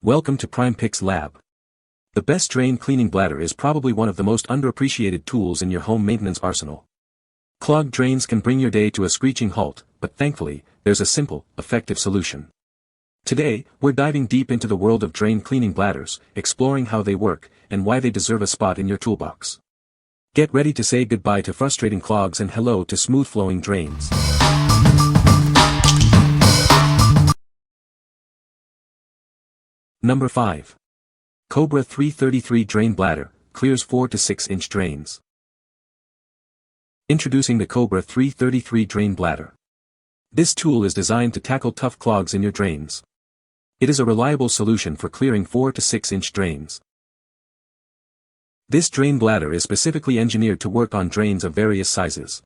Welcome to PrimePic's Lab. The best drain cleaning bladder is probably one of the most underappreciated tools in your home maintenance arsenal. Clogged drains can bring your day to a screeching halt, but thankfully, there's a simple, effective solution. Today, we're diving deep into the world of drain cleaning bladders, exploring how they work, and why they deserve a spot in your toolbox. Get ready to say goodbye to frustrating clogs and hello to smooth-flowing drains. Number 5. Cobra 333 Drain Bladder, clears 4 to 6 inch drains. Introducing the Cobra 333 Drain Bladder. This tool is designed to tackle tough clogs in your drains. It is a reliable solution for clearing 4 to 6 inch drains. This drain bladder is specifically engineered to work on drains of various sizes.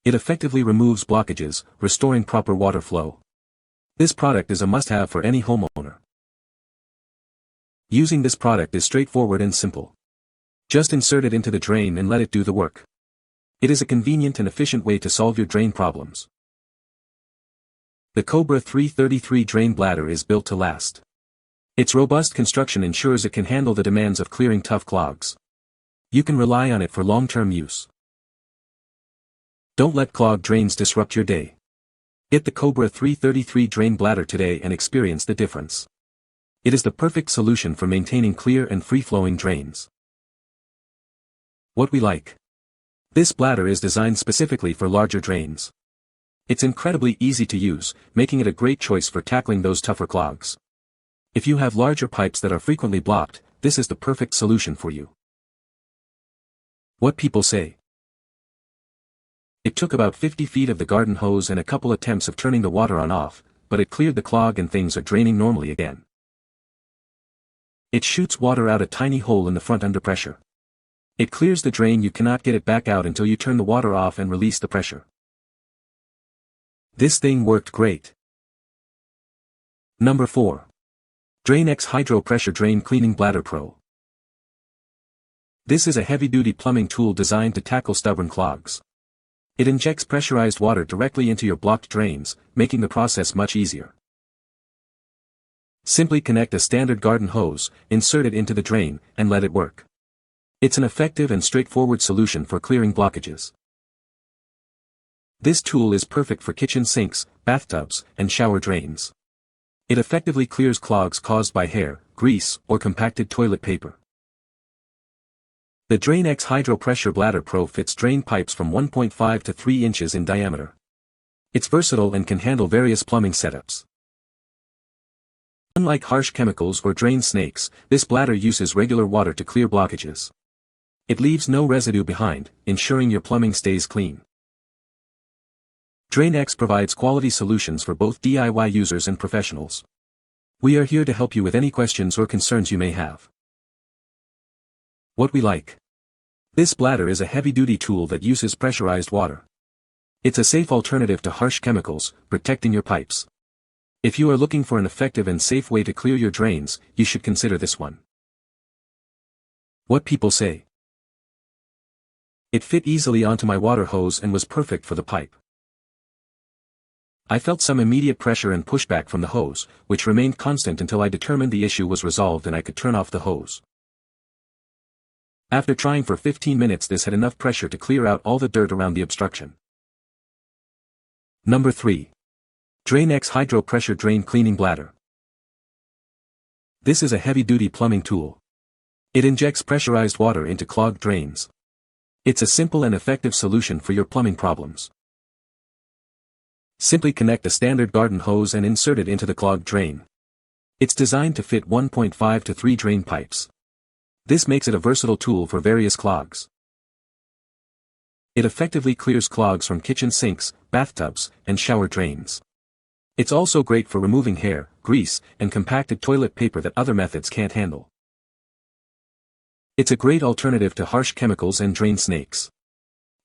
It effectively removes blockages, restoring proper water flow. This product is a must-have for any homeowner. Using this product is straightforward and simple. Just insert it into the drain and let it do the work. It is a convenient and efficient way to solve your drain problems. The Cobra 333 Drain Bladder is built to last. Its robust construction ensures it can handle the demands of clearing tough clogs. You can rely on it for long-term use. Don't let clogged drains disrupt your day. Get the Cobra 333 Drain Bladder today and experience the difference. It is the perfect solution for maintaining clear and free-flowing drains. What we like. This bladder is designed specifically for larger drains. It's incredibly easy to use, making it a great choice for tackling those tougher clogs. If you have larger pipes that are frequently blocked, this is the perfect solution for you. What people say. It took about 50 feet of the garden hose and a couple attempts of turning the water on off, but it cleared the clog and things are draining normally again. It shoots water out a tiny hole in the front under pressure. It clears the drain, you cannot get it back out until you turn the water off and release the pressure. This thing worked great. Number 4. DrainX Hydro Pressure Drain Cleaning Bladder Pro. This is a heavy-duty plumbing tool designed to tackle stubborn clogs. It injects pressurized water directly into your blocked drains, making the process much easier. Simply connect a standard garden hose, insert it into the drain, and let it work. It's an effective and straightforward solution for clearing blockages. This tool is perfect for kitchen sinks, bathtubs, and shower drains. It effectively clears clogs caused by hair, grease, or compacted toilet paper. The DrainX Hydro Pressure Bladder Pro fits drain pipes from 1.5 to 3 inches in diameter. It's versatile and can handle various plumbing setups. Unlike harsh chemicals or drain snakes, this bladder uses regular water to clear blockages. It leaves no residue behind, ensuring your plumbing stays clean. DrainX provides quality solutions for both DIY users and professionals. We are here to help you with any questions or concerns you may have. What we like. This bladder is a heavy-duty tool that uses pressurized water. It's a safe alternative to harsh chemicals, protecting your pipes. If you are looking for an effective and safe way to clear your drains, you should consider this one. What people say. It fit easily onto my water hose and was perfect for the pipe. I felt some immediate pressure and pushback from the hose, which remained constant until I determined the issue was resolved and I could turn off the hose. After trying for 15 minutes, this had enough pressure to clear out all the dirt around the obstruction. Number 3. DrainX Hydro Pressure Drain Cleaning Bladder. This is a heavy-duty plumbing tool. It injects pressurized water into clogged drains. It's a simple and effective solution for your plumbing problems. Simply connect a standard garden hose and insert it into the clogged drain. It's designed to fit 1.5 to 3 drain pipes. This makes it a versatile tool for various clogs. It effectively clears clogs from kitchen sinks, bathtubs, and shower drains. It's also great for removing hair, grease, and compacted toilet paper that other methods can't handle. It's a great alternative to harsh chemicals and drain snakes.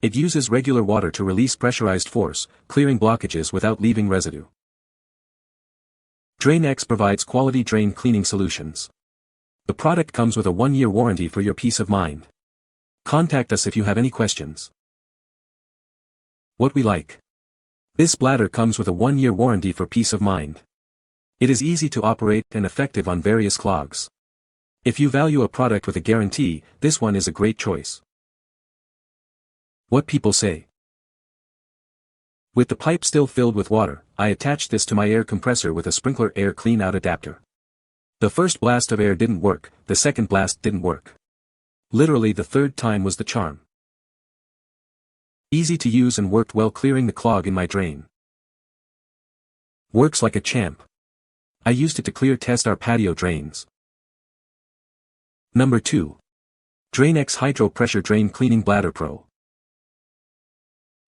It uses regular water to release pressurized force, clearing blockages without leaving residue. DrainX provides quality drain cleaning solutions. The product comes with a 1-year warranty for your peace of mind. Contact us if you have any questions. What we like. This bladder comes with a 1-year warranty for peace of mind. It is easy to operate and effective on various clogs. If you value a product with a guarantee, this one is a great choice. What people say. With the pipe still filled with water, I attached this to my air compressor with a sprinkler air clean-out adapter. The first blast of air didn't work, the second blast didn't work. Literally the third time was the charm. Easy to use and worked well clearing the clog in my drain. Works like a champ. I used it to clear test our patio drains. Number 2. DrainX Hydro Pressure Drain Cleaning Bladder Pro.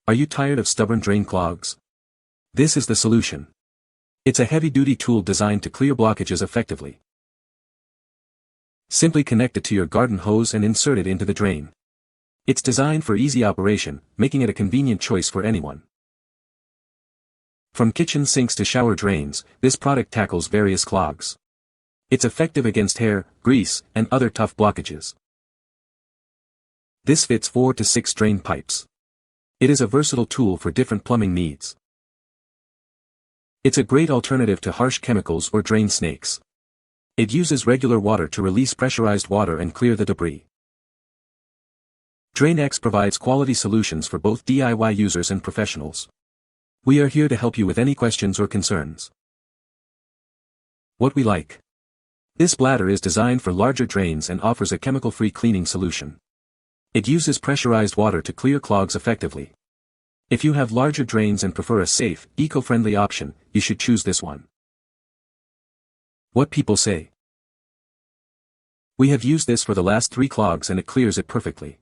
Are you tired of stubborn drain clogs? This is the solution. It's a heavy-duty tool designed to clear blockages effectively. Simply connect it to your garden hose and insert it into the drain. It's designed for easy operation, making it a convenient choice for anyone. From kitchen sinks to shower drains, this product tackles various clogs. It's effective against hair, grease, and other tough blockages. This fits 4 to 6 drain pipes. It is a versatile tool for different plumbing needs. It's a great alternative to harsh chemicals or drain snakes. It uses regular water to release pressurized water and clear the debris. DrainX provides quality solutions for both DIY users and professionals. We are here to help you with any questions or concerns. What we like. This bladder is designed for larger drains and offers a chemical-free cleaning solution. It uses pressurized water to clear clogs effectively. If you have larger drains and prefer a safe, eco-friendly option, you should choose this one. What people say. We have used this for the last 3 clogs and it clears it perfectly.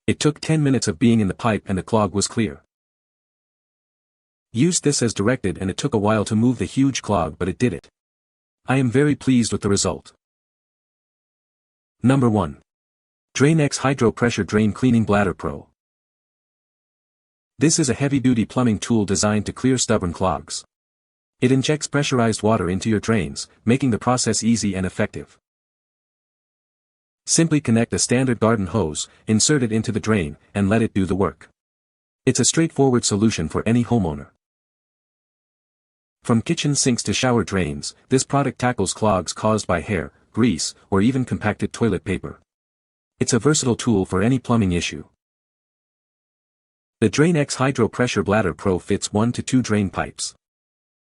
It took 10 minutes of being in the pipe and the clog was clear. Used this as directed and it took a while to move the huge clog, but it did it. I am very pleased with the result. Number 1. DrainX Hydro Pressure Drain Cleaning Bladder Pro. This is a heavy-duty plumbing tool designed to clear stubborn clogs. It injects pressurized water into your drains, making the process easy and effective. Simply connect a standard garden hose, insert it into the drain, and let it do the work. It's a straightforward solution for any homeowner. From kitchen sinks to shower drains, this product tackles clogs caused by hair, grease, or even compacted toilet paper. It's a versatile tool for any plumbing issue. The DrainX Hydro Pressure Bladder Pro fits 1 to 2 drain pipes.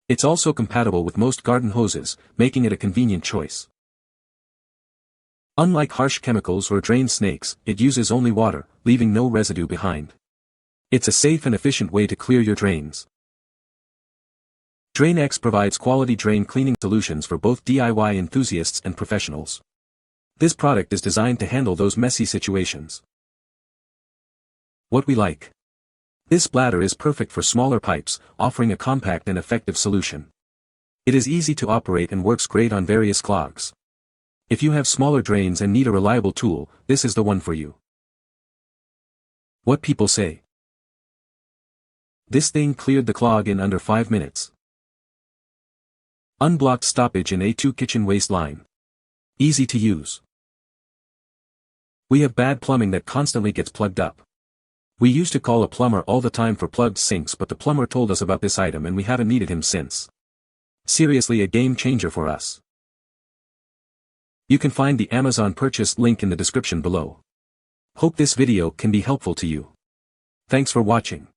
It's also compatible with most garden hoses, making it a convenient choice. Unlike harsh chemicals or drain snakes, it uses only water, leaving no residue behind. It's a safe and efficient way to clear your drains. DrainX provides quality drain cleaning solutions for both DIY enthusiasts and professionals. This product is designed to handle those messy situations. What we like. This bladder is perfect for smaller pipes, offering a compact and effective solution. It is easy to operate and works great on various clogs. If you have smaller drains and need a reliable tool, this is the one for you. What people say. This thing cleared the clog in under 5 minutes. Unblocked stoppage in A2 kitchen waste line. Easy to use. We have bad plumbing that constantly gets plugged up. We used to call a plumber all the time for plugged sinks, but the plumber told us about this item and we haven't needed him since. Seriously, a game changer for us. You can find the Amazon purchase link in the description below. Hope this video can be helpful to you. Thanks for watching.